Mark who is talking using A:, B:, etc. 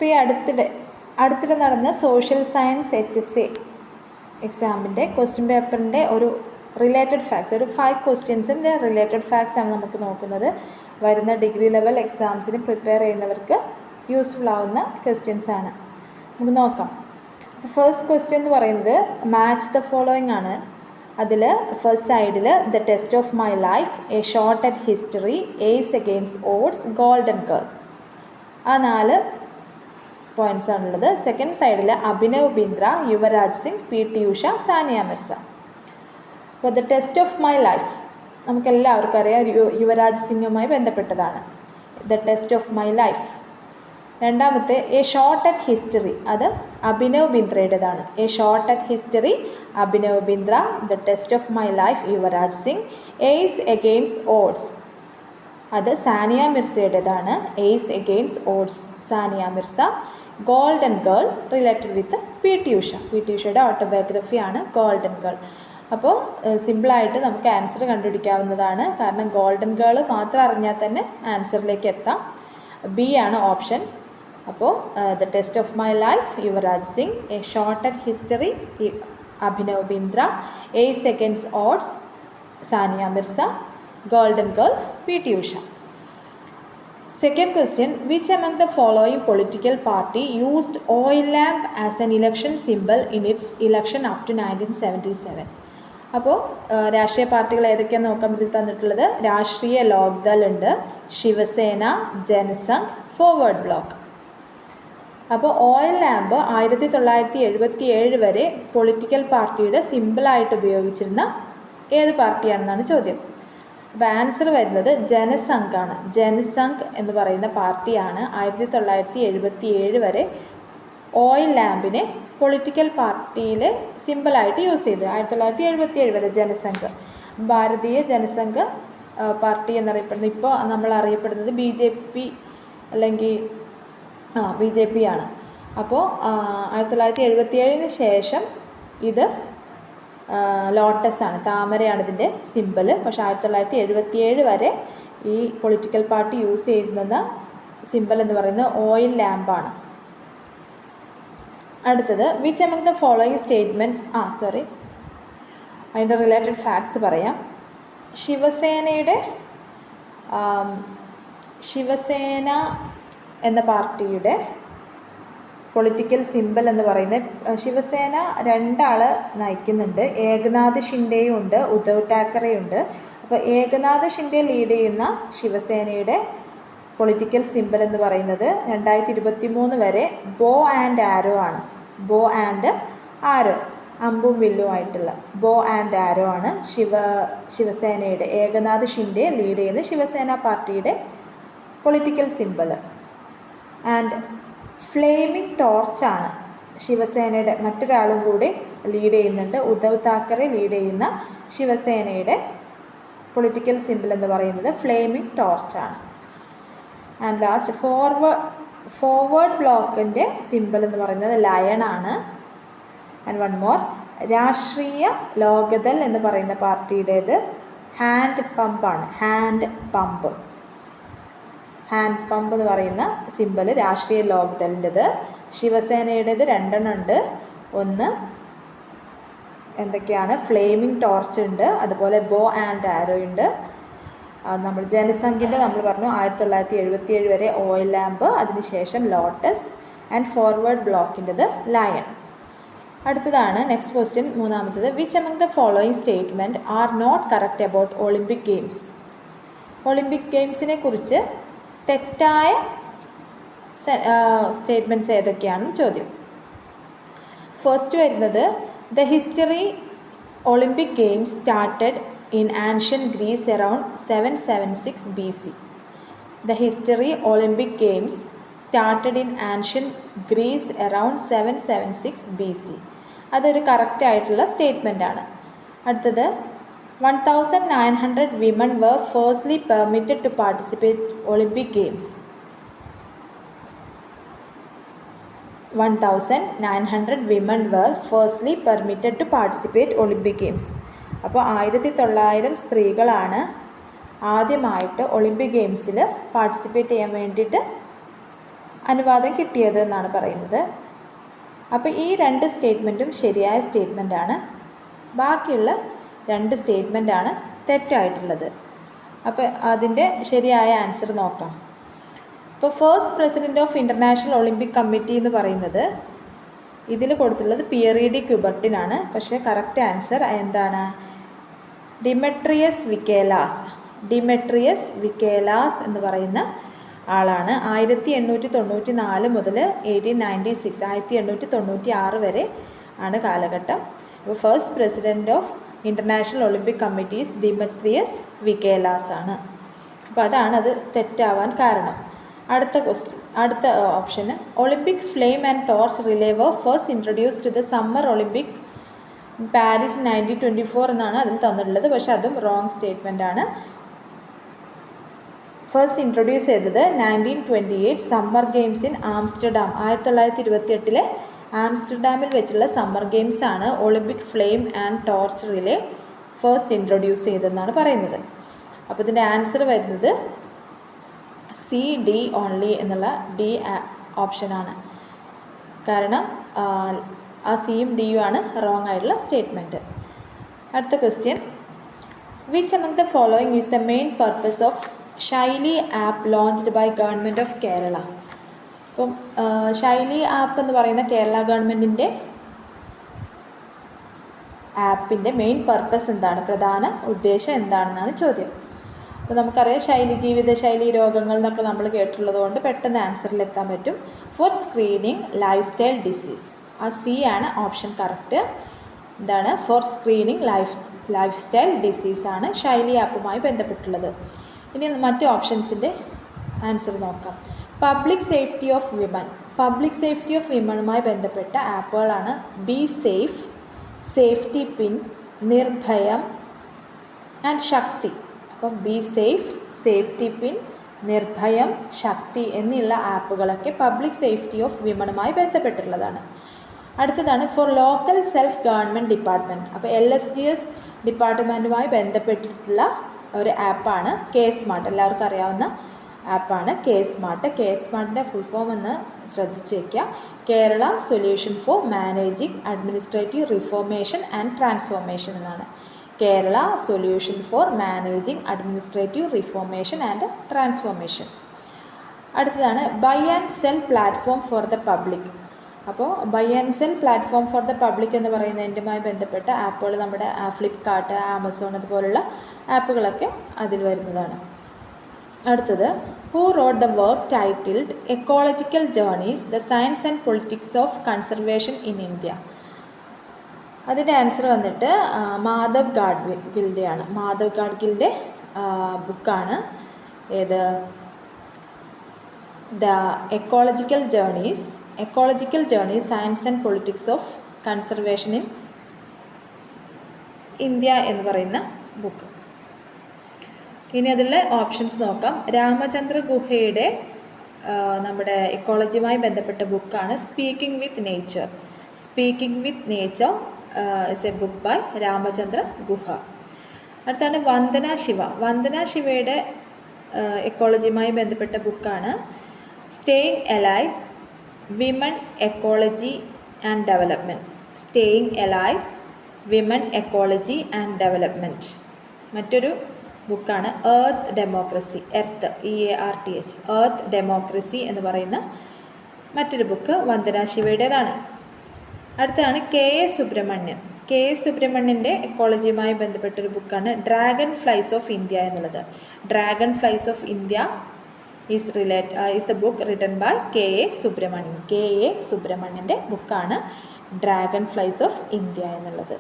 A: ഇപ്പോൾ ഈ അടുത്തിടെ നടന്ന സോഷ്യൽ സയൻസ് HSA എക്സാമിൻ്റെ ക്വസ്റ്റ്യൻ പേപ്പറിൻ്റെ ഒരു റിലേറ്റഡ് ഫാക്ട്സ്, ഒരു 5 ക്വസ്റ്റ്യൻസിൻ്റെ റിലേറ്റഡ് ഫാക്ട്സ് ആണ് നമുക്ക് നോക്കുന്നത്. വരുന്ന ഡിഗ്രി ലെവൽ എക്സാംസിന് പ്രിപ്പയർ ചെയ്യുന്നവർക്ക് യൂസ്ഫുൾ ആവുന്ന ക്വസ്റ്റ്യൻസ് ആണ്. നമുക്ക് നോക്കാം. ഫസ്റ്റ് ക്വസ്റ്റ്യൻ എന്ന് പറയുന്നത് മാച്ച് ദ ഫോളോയിങ് ആണ്. അതിൽ ഫസ്റ്റ് സൈഡിൽ the test of my life, a shot at history, ace against odds, golden girl. ആ 4 പോയിൻറ്റ്സ് ആണുള്ളത്. സെക്കൻഡ് സൈഡിൽ അഭിനവ് ബിന്ദ്ര, യുവരാജ് സിംഗ്, PT ഉഷ, സാനിയ മിർസ. അപ്പോൾ the test of my life നമുക്കെല്ലാവർക്കും അറിയാം, യുവരാജ് സിംഗുമായി ബന്ധപ്പെട്ടതാണ്. The test of my life. രണ്ടാമത്തെ എ ഷോർട്ട് അറ്റ് ഹിസ്റ്ററി, അത് അഭിനവ് ബിന്ദ്രയുടേതാണ്. A shot at history, Abhinav Bindra. The test of my life, Yuvraj Singh. Ace against odds, അത് സാനിയ മിർസയുടേതാണ്. Ace against odds, Sania Mirza. Golden girl related with PT Usha. PT ഉഷയുടെ ഓട്ടോബയോഗ്രഫിയാണ് ഗോൾഡൻ ഗേൾ. അപ്പോൾ സിമ്പിളായിട്ട് നമുക്ക് ആൻസർ കണ്ടുപിടിക്കാവുന്നതാണ്. കാരണം ഗോൾഡൻ ഗേൾ മാത്രം അറിഞ്ഞാൽ തന്നെ ആൻസറിലേക്ക് എത്താം. B ആണ് ഓപ്ഷൻ. അപ്പോൾ the test of my life, Yuvraj Singh. A shot at history, Abhinav Bindra. Ace against odds, Sania Mirza. Golden girl, PT Usha. Second question, which among the following political party used oil lamp as an election symbol in its election up to 1977? അപ്പോൾ രാഷ്ട്രീയ പാർട്ടികൾ ഏതൊക്കെയാണെന്ന് നോക്കാൻ ഇതിൽ തന്നിട്ടുള്ളത്. രാഷ്ട്രീയ ലോക്ദൾ ഉണ്ട്, Shiv Sena, Jana Sangh, forward block. അപ്പോൾ ഓയിൽ ലാമ്പ് 1977 വരെ പൊളിറ്റിക്കൽ പാർട്ടിയുടെ സിമ്പിളായിട്ട് ഉപയോഗിച്ചിരുന്ന ഏത് പാർട്ടിയാണെന്നാണ് ചോദ്യം. അപ്പോൾ ആൻസർ വരുന്നത് ജനസംഘാണ്. ജനസംഘ് എന്ന് പറയുന്ന പാർട്ടിയാണ് 1977 വരെ ഓയിൽ ലാമ്പിനെ പൊളിറ്റിക്കൽ പാർട്ടിയിലെ സിമ്പിളായിട്ട് യൂസ് ചെയ്തത്. 1977 വരെ ജനസംഘ്, ഭാരതീയ ജനസംഘ് പാർട്ടി എന്നറിയപ്പെടുന്നത്. ഇപ്പോൾ നമ്മൾ അറിയപ്പെടുന്നത് BJP അല്ലെങ്കിൽ BJP ആണ്. അപ്പോൾ 1977 ശേഷം ഇത് ലോട്ടസ് ആണ്, താമരയാണ് ഇതിൻ്റെ സിമ്പിൾ. പക്ഷേ 1977 വരെ ഈ പൊളിറ്റിക്കൽ പാർട്ടി യൂസ് ചെയ്യുന്ന സിമ്പിൾ എന്ന് പറയുന്നത് ഓയിൽ ലാമ്പാണ്. അടുത്തത് which among the following statements, അതിൻ്റെ റിലേറ്റഡ് ഫാക്ട്സ് പറയാം. ശിവസേന എന്ന പാർട്ടിയുടെ പൊളിറ്റിക്കൽ സിമ്പിൾ എന്ന് പറയുന്നത്, ശിവസേന 2 ആൾ നയിക്കുന്നുണ്ട്. ഏകനാഥ് ഷിൻഡെയും ഉണ്ട്, ഉദ്ധവ് ഠാക്കറെയും ഉണ്ട്. അപ്പോൾ ഏകനാഥ് ഷിൻഡെ ലീഡ് ചെയ്യുന്ന ശിവസേനയുടെ പൊളിറ്റിക്കൽ സിമ്പിൾ എന്ന് പറയുന്നത് 2023 വരെ ബോ ആൻഡ് ആരോ ആണ്. ബോ ആൻഡ് ആരോ, അമ്പും വില്ലുമായിട്ടുള്ള ബോ ആൻഡ് ആരോ ആണ് ശിവസേനയുടെ, ഏകനാഥ് ഷിൻഡെ ലീഡ് ചെയ്യുന്ന ശിവസേന പാർട്ടിയുടെ പൊളിറ്റിക്കൽ സിമ്പിൾ. ആൻഡ് ഫ്ലെയിമിംഗ് ടോർച്ചാണ് ശിവസേനയുടെ, മറ്റൊരാളും കൂടി ലീഡ് ചെയ്യുന്നുണ്ട്. ഉദ്ധവ് താക്കറെ ലീഡ് ചെയ്യുന്ന ശിവസേനയുടെ പൊളിറ്റിക്കൽ സിമ്പിൾ എന്ന് പറയുന്നത് ഫ്ലെയിമിംഗ് ടോർച്ചാണ്. ആൻഡ് ലാസ്റ്റ് ഫോർവേഡ് ബ്ലോക്കിൻ്റെ സിമ്പിൾ എന്ന് പറയുന്നത് ലയൺ ആണ്. ആൻഡ് വൺ മോർ, രാഷ്ട്രീയ ലോക്ദൾ എന്ന് പറയുന്ന പാർട്ടിയുടേത് ഹാൻഡ് പമ്പാണ്. ഹാൻഡ് പമ്പ് എന്ന് പറയുന്ന സിമ്പിൾ രാഷ്ട്രീയ ലോക്ദളിൻ്റെത്. ശിവസേനയുടേത് 2 ഉണ്ട്. ഒന്ന് എന്തൊക്കെയാണ്, ഫ്ലെയിമിംഗ് ടോർച്ച് ഉണ്ട്, അതുപോലെ ബോ ആൻഡ് ആരോ ഉണ്ട്. നമ്മൾ ജനസംഘിൻ്റെ നമ്മൾ പറഞ്ഞു 1977 വരെ ഓയിൽ ലാമ്പ്, അതിനുശേഷം ലോട്ടസ്. ആൻഡ് ഫോർവേഡ് ബ്ലോക്കിൻ്റെത് ലയൺ. അടുത്തതാണ് നെക്സ്റ്റ് ക്വസ്റ്റ്യൻ, മൂന്നാമത്തത്. Which among the following statement are not correct about Olympic games? Olympic ഗെയിംസിനെ കുറിച്ച് തെറ്റായ സ്റ്റേറ്റ്മെൻറ്റ്സ് ഏതൊക്കെയാണെന്ന് ചോദ്യം. ഫസ്റ്റ് വരുന്നത്, the history Olympic games started in ancient Greece around 776 BC. The history Olympic games started in ancient Greece around 776 BC. അതൊരു correct ആയിട്ടുള്ള statement ആണ്. അടുത്തത്, 1900 women were firstly permitted to participate Olympic Games. 1900 women were firstly permitted to participate Olympic Games. അപ്പോൾ 1900 സ്ത്രീകളാണ് ആദ്യമായിട്ട് Olympic ഗെയിംസിൽ participate ചെയ്യാൻ വേണ്ടിയിട്ട് അനുവാദം കിട്ടിയത് എന്നാണ് പറയുന്നത്. അപ്പോൾ ഈ 2 സ്റ്റേറ്റ്മെൻറ്റും ശരിയായ സ്റ്റേറ്റ്മെൻറ്റാണ്. ബാക്കിയുള്ള 2 സ്റ്റേറ്റ്മെൻറ്റാണ് തെറ്റായിട്ടുള്ളത്. അപ്പോൾ അതിൻ്റെ ശരിയായ ആൻസർ നോക്കാം. ഇപ്പോൾ first president of International Olympic committee എന്ന് പറയുന്നത് ഇതിൽ കൊടുത്തിട്ടുള്ളത് പിയറി ഡി ക്യൂബർട്ടിനാണ്. പക്ഷേ കറക്റ്റ് ആൻസർ എന്താണ്? ഡിമെട്രിയസ് വിക്കേലാസ് എന്ന് പറയുന്ന ആളാണ്. 1894 മുതൽ 1896 1896 വരെ ആണ് കാലഘട്ടം. അപ്പോൾ first president of International Olympic committees Demetrius Vikelas ആണ്. അപ്പോൾ അതാണ് അത് തെറ്റാവാൻ കാരണം. അടുത്ത ഓപ്ഷന് Olympic flame and torch relay were first introduced to the summer Olympic Paris 1924 എന്നാണ് അതിൽ തന്നിട്ടുള്ളത്. പക്ഷേ അതും റോങ് സ്റ്റേറ്റ്മെൻ്റ് ആണ്. ഫസ്റ്റ് ഇൻട്രൊഡ്യൂസ് ചെയ്തത് 1928 സമ്മർ ഗെയിംസ് ഇൻ ആംസ്റ്റർഡാം. 1928 ആംസ്റ്റർഡാമിൽ വെച്ചുള്ള സമ്മർ ഗെയിംസ് ആണ് Olympic flame and torch relay first introduce ചെയ്തതെന്നാണ് പറയുന്നത്. അപ്പോൾ ഇതിൻ്റെ ആൻസർ വരുന്നത് CD ഓൺലി എന്നുള്ള D ഓപ്ഷനാണ്. കാരണം ആ സിയും ഡിയും ആണ് റോങ് ആയിട്ടുള്ള സ്റ്റേറ്റ്മെൻറ്റ്. അടുത്ത question, which among the following is the main purpose of Shaili app launched by government of Kerala? അപ്പം ശൈലി ആപ്പ് എന്ന് പറയുന്ന കേരള ഗവൺമെൻറ്റിൻ്റെ ആപ്പിൻ്റെ മെയിൻ പർപ്പസ് എന്താണ്? പ്രധാന ഉദ്ദേശം എന്താണെന്നാണ് ചോദ്യം. അപ്പോൾ നമുക്കറിയാം ജീവിതശൈലി രോഗങ്ങൾ എന്നൊക്കെ നമ്മൾ കേട്ടിട്ടുള്ളത് കൊണ്ട് പെട്ടെന്ന് ആൻസറിലെത്താൻ പറ്റും. For screening life style disease. ആ സി ആണ് ഓപ്ഷൻ കറക്റ്റ്. എന്താണ്? ഫോർ സ്ക്രീനിങ് ലൈഫ് സ്റ്റൈൽ ഡിസീസാണ് ശൈലി ആപ്പുമായി ബന്ധപ്പെട്ടുള്ളത്. ഇനി മറ്റ് ഓപ്ഷൻസിൻ്റെ ആൻസർ നോക്കാം. പബ്ലിക് സേഫ്റ്റി ഓഫ് വിമണുമായി ബന്ധപ്പെട്ട ആപ്പുകളാണ് B safe, safety pin, Nirbhayam and ശക്തി. അപ്പം B safe, safety pin, Nirbhayam, Shakti എന്നുള്ള ആപ്പുകളൊക്കെ പബ്ലിക് സേഫ്റ്റി ഓഫ് വിമണുമായി ബന്ധപ്പെട്ടുള്ളതാണ്. അടുത്തതാണ് for local self government department. അപ്പോൾ LSGS ഡിപ്പാർട്ട്മെൻറ്റുമായി ബന്ധപ്പെട്ടിട്ടുള്ള ഒരു ആപ്പാണ് കെ സ്മാർട്ട്. എല്ലാവർക്കും അറിയാവുന്ന ആപ്പാണ് കെ സ്മാർട്ട്. കെ സ്മാർട്ടിൻ്റെ ഫുൾ ഫോം എന്ന് ശ്രദ്ധിച്ച് വയ്ക്കുക. Kerala solution for managing administrative reformation and transformation എന്നാണ്. Kerala solution for managing administrative reformation and transformation. അടുത്തതാണ് buy and sell platform for the public. അപ്പോൾ buy and sell platform for the public എന്ന് പറയുന്നതിൻ്റെയുമായി ബന്ധപ്പെട്ട ആപ്പുകൾ നമ്മുടെ ഫ്ലിപ്കാർട്ട്, ആമസോൺ അതുപോലുള്ള ആപ്പുകളൊക്കെ അതിൽ വരുന്നതാണ്. അടുത്തത് who wrote the work titled ecological journeys the science and politics of conservation in India. അതിൻ്റെ ആൻസർ വന്നിട്ട് മാധവ് ഗാഡ്ഗിലിൻ്റെയാണ്. മാധവ് ഗാഡ്ഗിലിൻ്റെ ബുക്കാണ് ഏത്? The ecological journeys science and politics of conservation in India എന്ന് പറയുന്ന ബുക്ക്. ഇനി അതിലെ ഓപ്ഷൻസ് നോക്കാം. രാമചന്ദ്ര ഗുഹയുടെ നമ്മുടെ എക്കോളജിയുമായി ബന്ധപ്പെട്ട ബുക്കാണ് speaking with nature is a book by Ramachandra Guha. അടുത്താണ് വന്ദന ശിവയുടെ എക്കോളജിയുമായി ബന്ധപ്പെട്ട ബുക്കാണ് staying alive women ecology and development. മറ്റൊരു ബുക്കാണ് എർത്ത് ഡെമോക്രസി എന്ന് പറയുന്ന മറ്റൊരു ബുക്ക് വന്ദന ശിവയുടേതാണ്. അടുത്തതാണ് കെ എ സുബ്രഹ്മണ്യൻ്റെ എക്കോളജിയുമായി ബന്ധപ്പെട്ടൊരു ബുക്കാണ് ഡ്രാഗൺ ഫ്ലൈസ് ഓഫ് ഇന്ത്യ എന്നുള്ളത്. Dragonflies of India is the book written by K A സുബ്രഹ്മണ്യൻ്റെ ബുക്കാണ് ഡ്രാഗൺ ഫ്ലൈസ് ഓഫ് ഇന്ത്യ എന്നുള്ളത്.